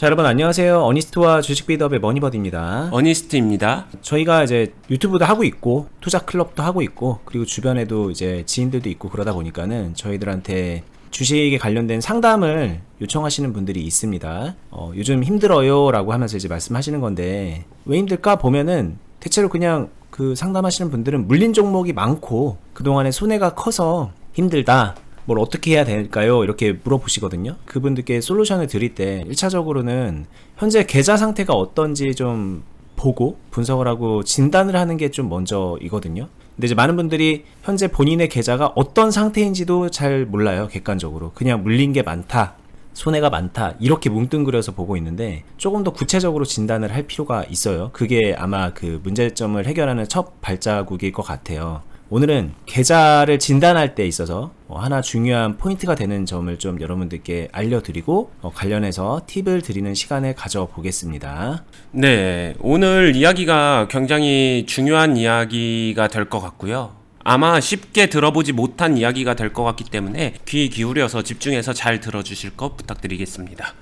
자, 여러분 안녕하세요. 어니스트와 주식비드업의 머니버드입니다. 어니스트입니다. 저희가 이제 유튜브도 하고 있고 투자 클럽도 하고 있고 그리고 주변에도 이제 지인들도 있고 그러다 보니까는 저희들한테 주식에 관련된 상담을 요청하시는 분들이 있습니다. 요즘 힘들어요 라고 하면서 이제 말씀하시는 건데 왜 힘들까 보면은 대체로 그냥 그 상담하시는 분들은 물린 종목이 많고 그동안에 손해가 커서 힘들다, 뭘 어떻게 해야 될까요? 이렇게 물어보시거든요. 그분들께 솔루션을 드릴 때 1차적으로는 현재 계좌 상태가 어떤지 좀 보고 분석을 하고 진단을 하는 게 좀 먼저이거든요. 근데 이제 많은 분들이 현재 본인의 계좌가 어떤 상태인지도 잘 몰라요. 객관적으로 그냥 물린 게 많다, 손해가 많다 이렇게 뭉뚱그려서 보고 있는데 조금 더 구체적으로 진단을 할 필요가 있어요. 그게 아마 그 문제점을 해결하는 첫 발자국일 것 같아요. 오늘은 계좌를 진단할 때 있어서 하나 중요한 포인트가 되는 점을 좀 여러분들께 알려드리고 관련해서 팁을 드리는 시간을 가져보겠습니다. 네, 오늘 이야기가 굉장히 중요한 이야기가 될 것 같고요. 아마 쉽게 들어보지 못한 이야기가 될 것 같기 때문에 귀 기울여서 집중해서 잘 들어주실 것 부탁드리겠습니다.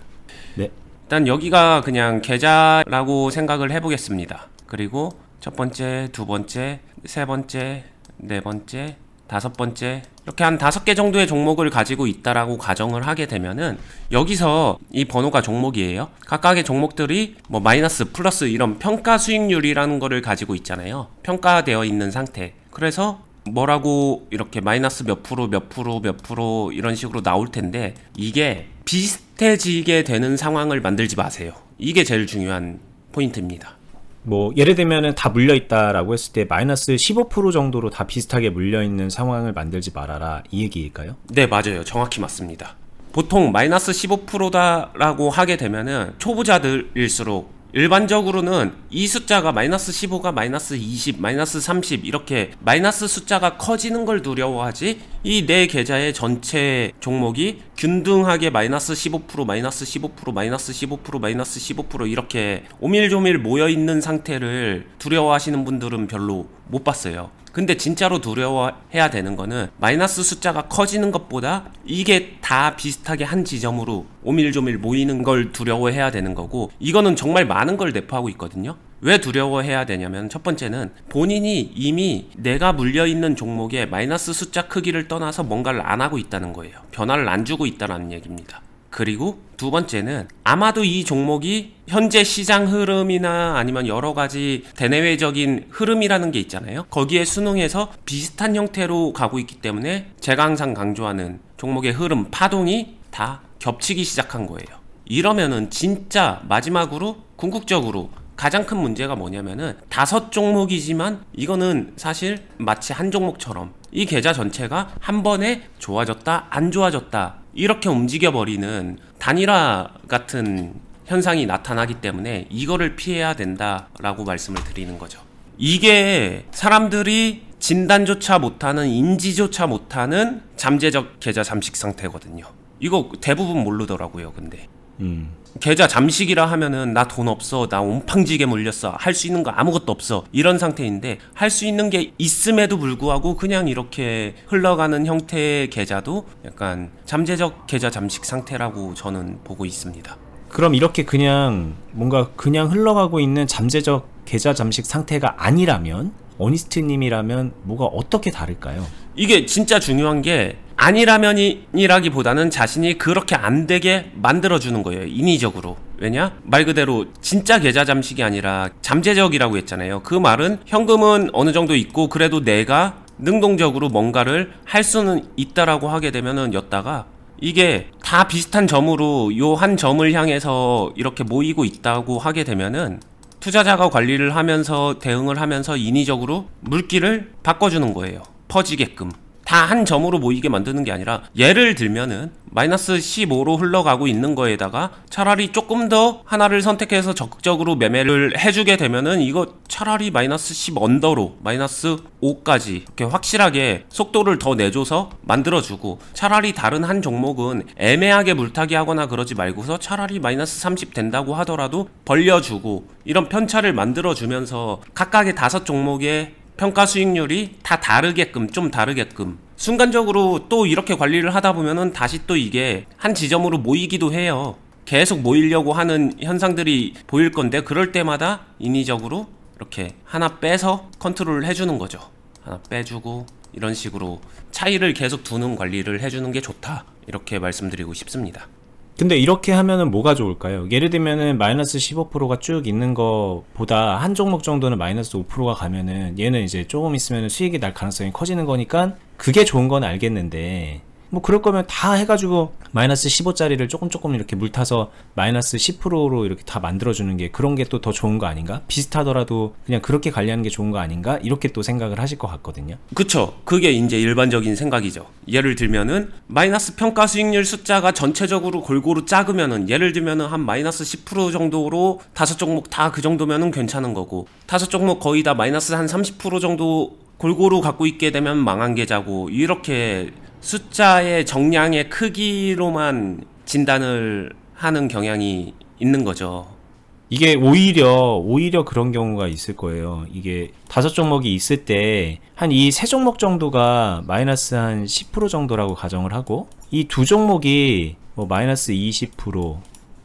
네. 일단 여기가 그냥 계좌라고 생각을 해보겠습니다. 그리고 첫 번째, 두 번째, 세 번째, 네 번째, 다섯 번째 이렇게 한 5개 정도의 종목을 가지고 있다라고 가정을 하게 되면은 여기서 이 번호가 종목이에요. 각각의 종목들이 뭐 마이너스, 플러스 이런 평가 수익률이라는 거를 가지고 있잖아요. 평가되어 있는 상태. 그래서 뭐라고 이렇게 마이너스 몇 프로, 몇 프로, 몇 프로 이런 식으로 나올 텐데 이게 비슷해지게 되는 상황을 만들지 마세요. 이게 제일 중요한 포인트입니다. 뭐 예를 들면은 다 물려있다라고 했을 때 마이너스 15% 정도로 다 비슷하게 물려있는 상황을 만들지 말아라 이 얘기일까요? 네, 맞아요. 정확히 맞습니다. 보통 마이너스 15%다라고 하게 되면은 초보자들일수록 일반적으로는 이 숫자가 마이너스 15가 마이너스 20, 마이너스 30 이렇게 마이너스 숫자가 커지는 걸 두려워하지 이 내 계좌의 전체 종목이 균등하게 마이너스 15%, 마이너스 15%, 마이너스 15%, 마이너스 15% 이렇게 오밀조밀 모여있는 상태를 두려워하시는 분들은 별로 못 봤어요. 근데 진짜로 두려워해야 되는 거는 마이너스 숫자가 커지는 것보다 이게 다 비슷하게 한 지점으로 오밀조밀 모이는 걸 두려워해야 되는 거고 이거는 정말 많은 걸 내포하고 있거든요. 왜 두려워해야 되냐면 첫 번째는 본인이 이미 내가 물려있는 종목의 마이너스 숫자 크기를 떠나서 뭔가를 안 하고 있다는 거예요. 변화를 안 주고 있다는 얘기입니다. 그리고 두 번째는 아마도 이 종목이 현재 시장 흐름이나 아니면 여러 가지 대내외적인 흐름이라는 게 있잖아요. 거기에 순응해서 비슷한 형태로 가고 있기 때문에 제가 항상 강조하는 종목의 흐름, 파동이 다 겹치기 시작한 거예요. 이러면은 진짜 마지막으로 궁극적으로 가장 큰 문제가 뭐냐면은 5종목이지만 이거는 사실 마치 한 종목처럼 이 계좌 전체가 한 번에 좋아졌다 안 좋아졌다 이렇게 움직여버리는 단일화 같은 현상이 나타나기 때문에 이거를 피해야 된다라고 말씀을 드리는 거죠. 이게 사람들이 진단조차 못하는, 인지조차 못하는 잠재적 계좌 잠식 상태거든요. 이거 대부분 모르더라고요. 근데 계좌 잠식이라 하면은 나 돈 없어, 나 온팡지게 물렸어, 할 수 있는 거 아무것도 없어 이런 상태인데 할 수 있는 게 있음에도 불구하고 그냥 이렇게 흘러가는 형태의 계좌도 약간 잠재적 계좌 잠식 상태라고 저는 보고 있습니다. 그럼 이렇게 그냥 뭔가 그냥 흘러가고 있는 잠재적 계좌 잠식 상태가 아니라면 어니스트님이라면 뭐가 어떻게 다를까요? 이게 진짜 중요한 게 아니라면이라기보다는 자신이 그렇게 안 되게 만들어주는 거예요. 인위적으로. 왜냐? 말 그대로 진짜 계좌 잠식이 아니라 잠재적이라고 했잖아요. 그 말은 현금은 어느 정도 있고 그래도 내가 능동적으로 뭔가를 할 수는 있다라고 하게 되면은 였다가 이게 다 비슷한 점으로 요 한 점을 향해서 이렇게 모이고 있다고 하게 되면은 투자자가 관리를 하면서 대응을 하면서 인위적으로 물기를 바꿔주는 거예요. 퍼지게끔. 다 한 점으로 모이게 만드는 게 아니라 예를 들면은 마이너스 15로 흘러가고 있는 거에다가 차라리 조금 더 하나를 선택해서 적극적으로 매매를 해주게 되면은 이거 차라리 마이너스 10 언더로 마이너스 5까지 이렇게 확실하게 속도를 더 내줘서 만들어주고 차라리 다른 한 종목은 애매하게 물타기 하거나 그러지 말고서 차라리 마이너스 30 된다고 하더라도 벌려주고 이런 편차를 만들어주면서 각각의 5종목의 평가 수익률이 다 다르게끔, 좀 다르게끔 순간적으로 또 이렇게 관리를 하다 보면은 다시 또 이게 한 지점으로 모이기도 해요. 계속 모이려고 하는 현상들이 보일 건데, 그럴 때마다 인위적으로 이렇게 하나 빼서 컨트롤을 해주는 거죠. 하나 빼주고 이런 식으로 차이를 계속 두는 관리를 해주는 게 좋다, 이렇게 말씀드리고 싶습니다. 근데 이렇게 하면은 뭐가 좋을까요? 예를 들면은 마이너스 15%가 쭉 있는 거보다 한 종목 정도는 마이너스 5%가 가면은 얘는 이제 조금 있으면 수익이 날 가능성이 커지는 거니까 그게 좋은 건 알겠는데, 뭐 그럴 거면 다 해가지고 마이너스 15짜리를 조금 이렇게 물타서 마이너스 10%로 이렇게 다 만들어주는 게, 그런 게 또 더 좋은 거 아닌가? 비슷하더라도 그냥 그렇게 관리하는 게 좋은 거 아닌가? 이렇게 또 생각을 하실 것 같거든요. 그쵸. 그게 이제 일반적인 생각이죠. 예를 들면은 마이너스 평가 수익률 숫자가 전체적으로 골고루 작으면은, 예를 들면은 한 마이너스 10% 정도로 5종목 다 그 정도면은 괜찮은 거고, 5종목 거의 다 마이너스 한 30% 정도 골고루 갖고 있게 되면 망한 계좌고, 이렇게 숫자의 정량의 크기로만 진단을 하는 경향이 있는 거죠. 이게 오히려 그런 경우가 있을 거예요. 이게 5종목이 있을 때 한 이 3종목 정도가 마이너스 한 10% 정도라고 가정을 하고, 이 2종목이 뭐 마이너스 20%,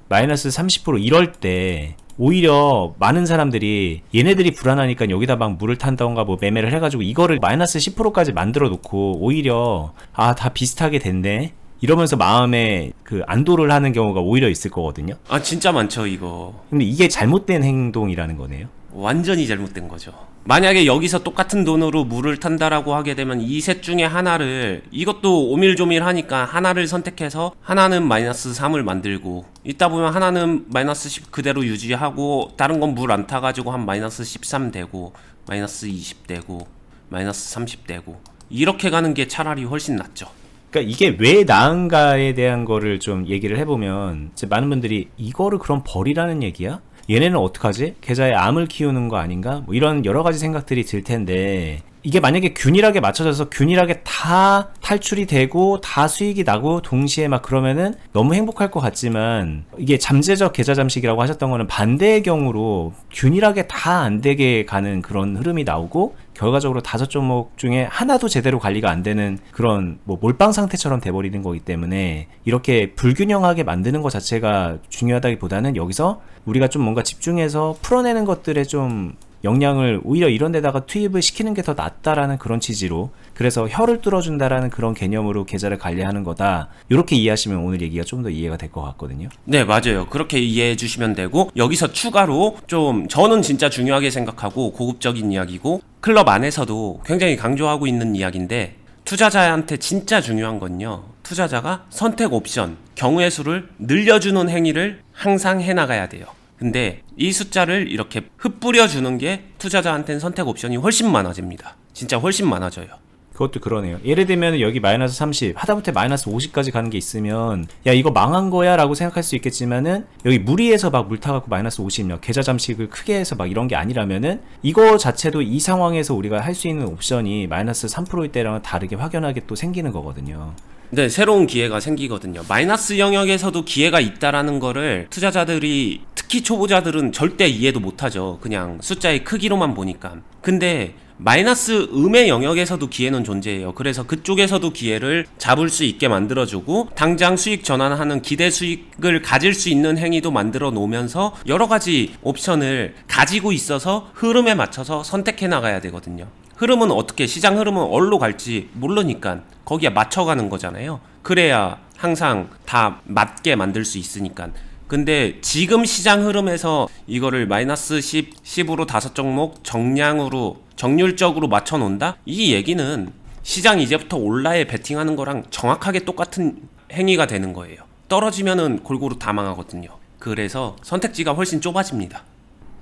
마이너스 30% 이럴 때 오히려 많은 사람들이 얘네들이 불안하니까 여기다 막 물을 탄다던가 뭐 매매를 해가지고 이거를 마이너스 10%까지 만들어 놓고, 오히려 다 비슷하게 됐네 이러면서 마음에 그 안도를 하는 경우가 오히려 있을 거거든요. 진짜 많죠, 이거. 근데 이게 잘못된 행동이라는 거네요. 완전히 잘못된 거죠. 만약에 여기서 똑같은 돈으로 물을 탄다라고 하게 되면 이 셋 중에 하나를, 이것도 오밀조밀 하니까 하나를 선택해서 하나는 마이너스 3을 만들고, 있다 보면 하나는 마이너스 10 그대로 유지하고, 다른 건 물 안 타가지고 한 마이너스 13 되고, 마이너스 20 되고, 마이너스 30 되고, 이렇게 가는 게 차라리 훨씬 낫죠. 그러니까 이게 왜 나은가에 대한 거를 좀 얘기를 해보면, 이제 많은 분들이 이거를 그럼 버리라는 얘기야? 얘네는 어떡하지? 계좌에 암을 키우는 거 아닌가? 뭐 이런 여러 가지 생각들이 들 텐데, 이게 만약에 균일하게 맞춰져서 균일하게 다 탈출이 되고 다 수익이 나고 동시에 막 그러면은 너무 행복할 것 같지만, 이게 잠재적 계좌 잠식이라고 하셨던 거는 반대의 경우로 균일하게 다 안 되게 가는 그런 흐름이 나오고, 결과적으로 5종목 중에 하나도 제대로 관리가 안 되는 그런 뭐 몰빵 상태처럼 돼버리는 거기 때문에, 이렇게 불균형하게 만드는 것 자체가 중요하다기보다는 여기서 우리가 좀 뭔가 집중해서 풀어내는 것들에 좀 역량을 오히려 이런 데다가 투입을 시키는 게 더 낫다라는 그런 취지로, 그래서 혀를 뚫어준다라는 그런 개념으로 계좌를 관리하는 거다, 이렇게 이해하시면 오늘 얘기가 좀 더 이해가 될 것 같거든요. 네, 맞아요. 그렇게 이해해 주시면 되고, 여기서 추가로 좀 저는 진짜 중요하게 생각하고 고급적인 이야기고 클럽 안에서도 굉장히 강조하고 있는 이야기인데, 투자자한테 진짜 중요한 건요, 투자자가 선택 옵션, 경우의 수를 늘려주는 행위를 항상 해나가야 돼요. 근데 이 숫자를 이렇게 흩뿌려 주는 게 투자자한테는 선택 옵션이 훨씬 많아집니다. 진짜 훨씬 많아져요. 그것도 그러네요. 예를 들면 여기 마이너스 30 하다못해 마이너스 50까지 가는 게 있으면, 야 이거 망한 거야 라고 생각할 수 있겠지만은, 여기 무리해서 막 물 타갖고 마이너스 50력 계좌 잠식을 크게 해서 막 이런 게 아니라면은, 이거 자체도 이 상황에서 우리가 할 수 있는 옵션이 마이너스 3%일 때랑은 다르게 확연하게 또 생기는 거거든요. 네, 새로운 기회가 생기거든요. 마이너스 영역에서도 기회가 있다라는 거를 투자자들이, 특히 초보자들은 절대 이해도 못하죠. 그냥 숫자의 크기로만 보니까. 근데 마이너스 음의 영역에서도 기회는 존재해요. 그래서 그쪽에서도 기회를 잡을 수 있게 만들어주고, 당장 수익 전환하는 기대 수익을 가질 수 있는 행위도 만들어 놓으면서 여러 가지 옵션을 가지고 있어서 흐름에 맞춰서 선택해 나가야 되거든요. 흐름은 어떻게, 시장 흐름은 어디로 갈지 모르니까 거기에 맞춰가는 거잖아요. 그래야 항상 다 맞게 만들 수 있으니까. 근데 지금 시장 흐름에서 이거를 마이너스 10, 10으로 5종목 정량으로 정률적으로 맞춰 놓는다? 이 얘기는 시장 이제부터 올라에 베팅하는 거랑 정확하게 똑같은 행위가 되는 거예요. 떨어지면은 골고루 다 망하거든요. 그래서 선택지가 훨씬 좁아집니다.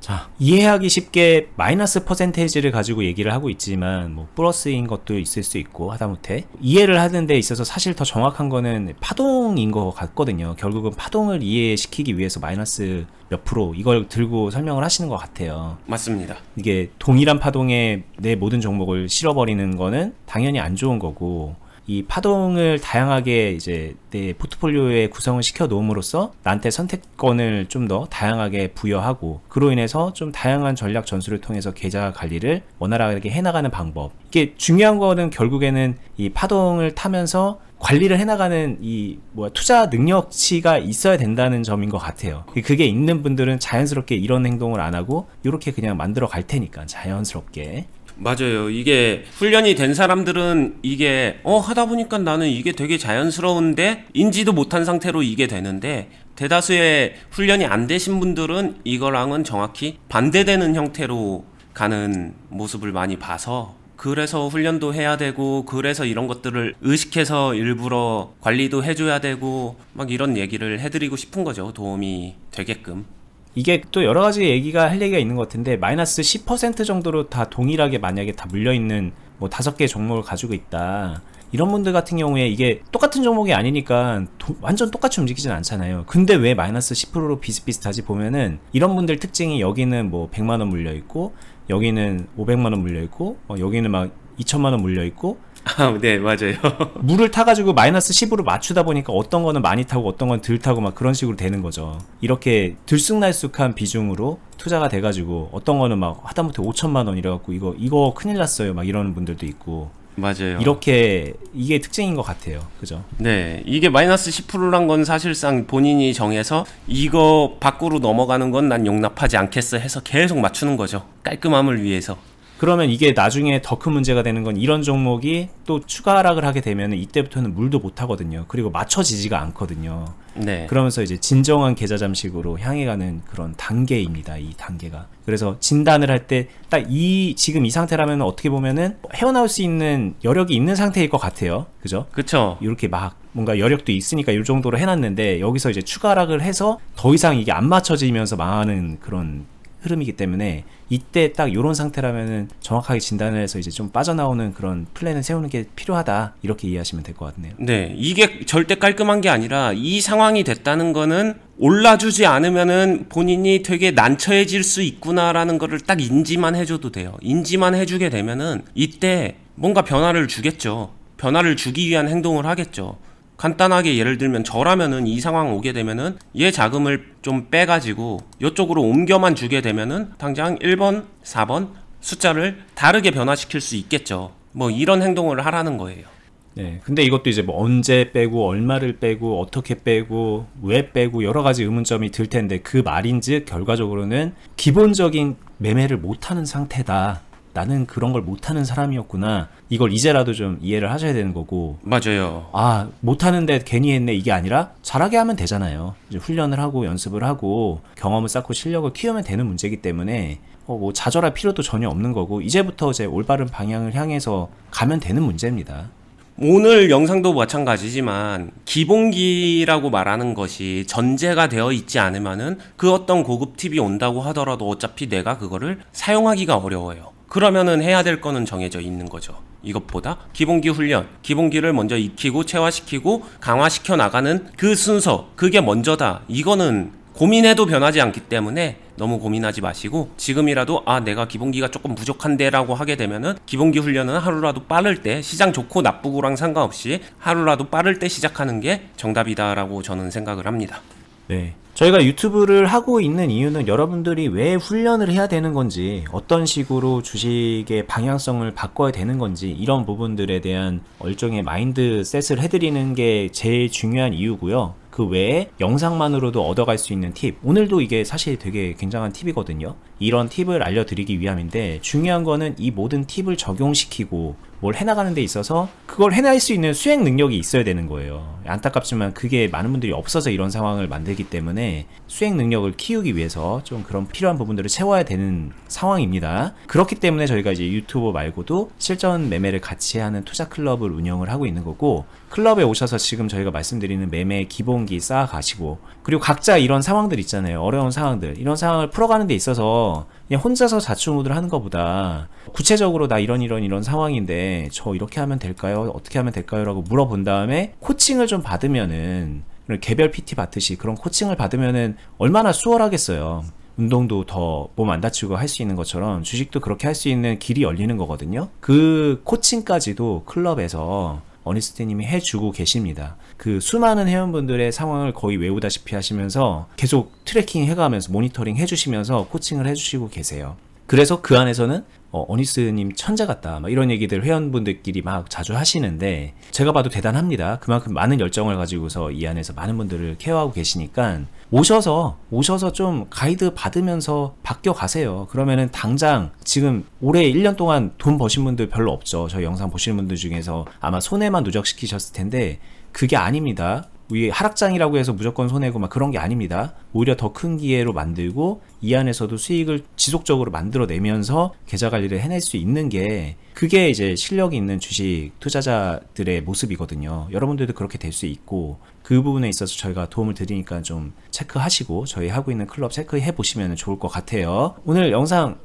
자, 이해하기 쉽게 마이너스 퍼센테이지를 가지고 얘기를 하고 있지만, 뭐 플러스인 것도 있을 수 있고, 하다못해 이해를 하는 데 있어서 사실 더 정확한 거는 파동인 것 같거든요. 결국은 파동을 이해시키기 위해서 마이너스 몇 프로 이걸 들고 설명을 하시는 것 같아요. 맞습니다. 이게 동일한 파동에 내 모든 종목을 실어버리는 거는 당연히 안 좋은 거고, 이 파동을 다양하게 이제 내 포트폴리오에 구성을 시켜 놓음으로써 나한테 선택권을 좀 더 다양하게 부여하고, 그로 인해서 좀 다양한 전략 전술을 통해서 계좌 관리를 원활하게 해나가는 방법. 이게 중요한 거는 결국에는 이 파동을 타면서 관리를 해나가는 이 투자 능력치가 있어야 된다는 점인 것 같아요. 그게 있는 분들은 자연스럽게 이런 행동을 안 하고 이렇게 그냥 만들어 갈 테니까, 자연스럽게. 맞아요. 이게 훈련이 된 사람들은 이게 하다 보니까 나는 이게 되게 자연스러운데 인지도 못한 상태로 이게 되는데, 대다수의 훈련이 안 되신 분들은 이거랑은 정확히 반대되는 형태로 가는 모습을 많이 봐서, 그래서 훈련도 해야 되고, 그래서 이런 것들을 의식해서 일부러 관리도 해줘야 되고, 막 이런 얘기를 해드리고 싶은 거죠. 도움이 되게끔. 이게 또 여러 가지 얘기가 할 얘기가 있는 것 같은데, 마이너스 10% 정도로 다 동일하게 만약에 다 물려있는 5개 종목을 가지고 있다, 이런 분들 같은 경우에 이게 똑같은 종목이 아니니까 완전 똑같이 움직이진 않잖아요. 근데 왜 마이너스 10%로 비슷비슷하지 보면은, 이런 분들 특징이 여기는 100만원 물려있고, 여기는 500만원 물려있고, 여기는 막 2천만원 물려있고, 네, 맞아요. 물을 타가지고 마이너스 10으로 맞추다 보니까 어떤 거는 많이 타고 어떤 건 덜 타고 막 그런 식으로 되는 거죠. 이렇게 들쑥날쑥한 비중으로 투자가 돼가지고 어떤 거는 막 하다못해 5천만원 이래갖고 이거 큰일 났어요 막 이러는 분들도 있고. 맞아요. 이렇게 이게 특징인 것 같아요. 그죠? 네, 이게 마이너스 10%란 건 사실상 본인이 정해서 이거 밖으로 넘어가는 건 난 용납하지 않겠어 해서 계속 맞추는 거죠. 깔끔함을 위해서. 그러면 이게 나중에 더 큰 문제가 되는 건, 이런 종목이 또 추가 하락을 하게 되면 이때부터는 물도 못 하거든요. 그리고 맞춰지지가 않거든요. 네. 그러면서 이제 진정한 계좌 잠식으로 향해 가는 그런 단계입니다. 이 단계가. 그래서 진단을 할 때 딱 지금 이 상태라면 어떻게 보면은 헤어나올 수 있는 여력이 있는 상태일 것 같아요. 그죠? 그쵸. 이렇게 막 뭔가 여력도 있으니까 이 정도로 해놨는데, 여기서 이제 추가 하락을 해서 더 이상 이게 안 맞춰지면서 망하는 그런 흐름이기 때문에, 이때 딱 이런 상태라면은 정확하게 진단을 해서 이제 좀 빠져나오는 그런 플랜을 세우는 게 필요하다, 이렇게 이해하시면 될 것 같네요. 네, 이게 절대 깔끔한 게 아니라, 이 상황이 됐다는 거는 올라주지 않으면은 본인이 되게 난처해질 수 있구나라는 거를 딱 인지만 해줘도 돼요. 인지만 해주게 되면은 이때 뭔가 변화를 주겠죠. 변화를 주기 위한 행동을 하겠죠. 간단하게 예를 들면 저라면은 이 상황 오게 되면은 얘 자금을 좀 빼가지고 이쪽으로 옮겨만 주게 되면은 당장 1번, 4번 숫자를 다르게 변화시킬 수 있겠죠. 이런 행동을 하라는 거예요. 네, 근데 이것도 이제 언제 빼고, 얼마를 빼고, 어떻게 빼고, 왜 빼고, 여러 가지 의문점이 들 텐데, 그 말인즉 결과적으로는 기본적인 매매를 못하는 상태다, 나는 그런 걸 못하는 사람이었구나, 이걸 이제라도 좀 이해를 하셔야 되는 거고. 맞아요. 못하는데 괜히 했네, 이게 아니라 잘하게 하면 되잖아요. 이제 훈련을 하고 연습을 하고 경험을 쌓고 실력을 키우면 되는 문제이기 때문에 좌절할 필요도 전혀 없는 거고, 이제부터 이제 올바른 방향을 향해서 가면 되는 문제입니다. 오늘 영상도 마찬가지지만, 기본기라고 말하는 것이 전제가 되어 있지 않으면은 그 어떤 고급 팁이 온다고 하더라도 어차피 내가 그거를 사용하기가 어려워요. 그러면은 해야 될 거는 정해져 있는 거죠. 이것보다 기본기 훈련, 기본기를 먼저 익히고 체화시키고 강화시켜 나가는 그 순서, 그게 먼저다. 이거는 고민해도 변하지 않기 때문에 너무 고민하지 마시고, 지금이라도 내가 기본기가 조금 부족한데 라고 하게 되면은, 기본기 훈련은 하루라도 빠를 때, 시장 좋고 나쁘고랑 상관없이 하루라도 빠를 때 시작하는 게 정답이다 라고 저는 생각을 합니다. 네, 저희가 유튜브를 하고 있는 이유는 여러분들이 왜 훈련을 해야 되는 건지, 어떤 식으로 주식의 방향성을 바꿔야 되는 건지, 이런 부분들에 대한 일종의 마인드셋을 해드리는 게 제일 중요한 이유고요. 그 외에 영상만으로도 얻어갈 수 있는 팁, 오늘도 이게 사실 되게 굉장한 팁이거든요. 이런 팁을 알려드리기 위함인데, 중요한 거는 이 모든 팁을 적용시키고 뭘 해나가는 데 있어서 그걸 해낼 수 있는 수행 능력이 있어야 되는 거예요. 안타깝지만 그게 많은 분들이 없어서 이런 상황을 만들기 때문에, 수행 능력을 키우기 위해서 좀 그런 필요한 부분들을 채워야 되는 상황입니다. 그렇기 때문에 저희가 이제 유튜브 말고도 실전 매매를 같이 하는 투자 클럽을 운영을 하고 있는 거고, 클럽에 오셔서 지금 저희가 말씀드리는 매매 기본기 쌓아가시고, 그리고 각자 이런 상황들 있잖아요. 어려운 상황들, 이런 상황을 풀어가는 데 있어서 그냥 혼자서 자충우들 하는 것보다 구체적으로 나 이런 상황인데 저 이렇게 하면 될까요? 어떻게 하면 될까요? 라고 물어본 다음에 코칭을 좀 받으면은, 개별 PT 받듯이 그런 코칭을 받으면은 얼마나 수월하겠어요. 운동도 더 몸 안 다치고 할 수 있는 것처럼 주식도 그렇게 할 수 있는 길이 열리는 거거든요. 그 코칭까지도 클럽에서 어니스트님이 해주고 계십니다. 그 수많은 회원분들의 상황을 거의 외우다시피 하시면서 계속 트래킹 해가면서 모니터링 해주시면서 코칭을 해주시고 계세요. 그래서 그 안에서는 어니스님 천재 같다 막 이런 얘기들 회원분들끼리 막 자주 하시는데, 제가 봐도 대단합니다. 그만큼 많은 열정을 가지고서 이 안에서 많은 분들을 케어하고 계시니까 오셔서 좀 가이드 받으면서 바뀌어 가세요. 그러면은 당장 지금 올해 1년 동안 돈 버신 분들 별로 없죠. 저희 영상 보시는 분들 중에서 아마 손해만 누적시키셨을 텐데 그게 아닙니다. 이 하락장이라고 해서 무조건 손해고 막 그런 게 아닙니다. 오히려 더 큰 기회로 만들고 이 안에서도 수익을 지속적으로 만들어내면서 계좌 관리를 해낼 수 있는 게, 그게 이제 실력이 있는 주식 투자자들의 모습이거든요. 여러분들도 그렇게 될 수 있고, 그 부분에 있어서 저희가 도움을 드리니까 좀 체크하시고 저희 하고 있는 클럽 체크해 보시면 좋을 것 같아요. 오늘 영상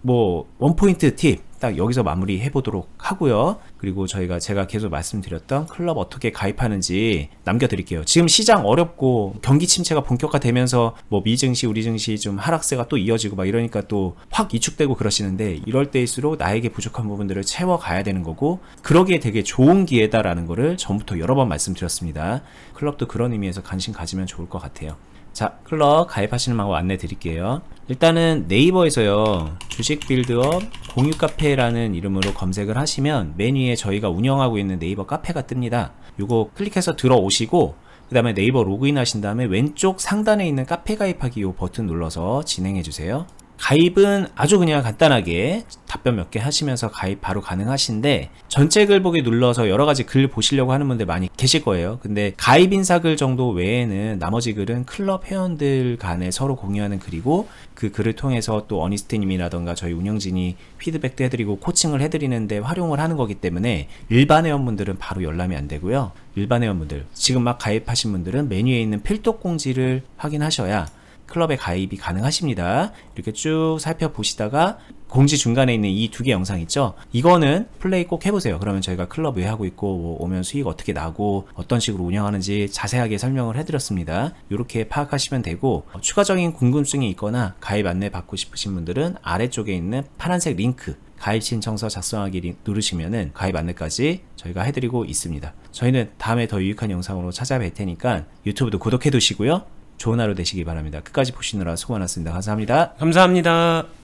원포인트 팁 딱 여기서 마무리 해보도록 하고요. 그리고 제가 계속 말씀드렸던 클럽 어떻게 가입하는지 남겨드릴게요. 지금 시장 어렵고 경기 침체가 본격화되면서 미 증시, 우리 증시 좀 하락세가 또 이어지고 막 이러니까 또 확 위축되고 그러시는데, 이럴 때일수록 나에게 부족한 부분들을 채워가야 되는 거고, 그러기에 되게 좋은 기회다라는 거를 전부터 여러 번 말씀드렸습니다. 클럽도 그런 의미에서 관심 가지면 좋을 것 같아요. 자, 클럽 가입하시는 방법 안내 드릴게요. 일단은 네이버에서요, 주식 빌드업 공유 카페라는 이름으로 검색을 하시면 맨 위에 저희가 운영하고 있는 네이버 카페가 뜹니다. 요거 클릭해서 들어오시고, 그 다음에 네이버 로그인 하신 다음에 왼쪽 상단에 있는 카페 가입하기 요 버튼 눌러서 진행해 주세요. 가입은 아주 그냥 간단하게 답변 몇 개 하시면서 가입 바로 가능하신데, 전체 글 보기 눌러서 여러가지 글 보시려고 하는 분들 많이 계실 거예요. 근데 가입 인사 글 정도 외에는 나머지 글은 클럽 회원들 간에 서로 공유하는 글이고, 그 글을 통해서 또 어니스트님이라던가 저희 운영진이 피드백도 해드리고 코칭을 해드리는데 활용을 하는 거기 때문에 일반 회원분들은 바로 열람이 안 되고요. 일반 회원분들, 지금 막 가입하신 분들은 메뉴에 있는 필독 공지를 확인하셔야 클럽에 가입이 가능하십니다. 이렇게 쭉 살펴보시다가 공지 중간에 있는 이 두 개 영상 있죠? 이거는 플레이 꼭 해보세요. 그러면 저희가 클럽 왜 하고 있고 오면 수익 어떻게 나고 어떤 식으로 운영하는지 자세하게 설명을 해드렸습니다. 이렇게 파악하시면 되고, 추가적인 궁금증이 있거나 가입 안내 받고 싶으신 분들은 아래쪽에 있는 파란색 링크 가입 신청서 작성하기 누르시면은 가입 안내까지 저희가 해드리고 있습니다. 저희는 다음에 더 유익한 영상으로 찾아뵐 테니까 유튜브도 구독해 두시고요. 좋은 하루 되시기 바랍니다. 끝까지 보시느라 수고 많았습니다. 감사합니다. 감사합니다.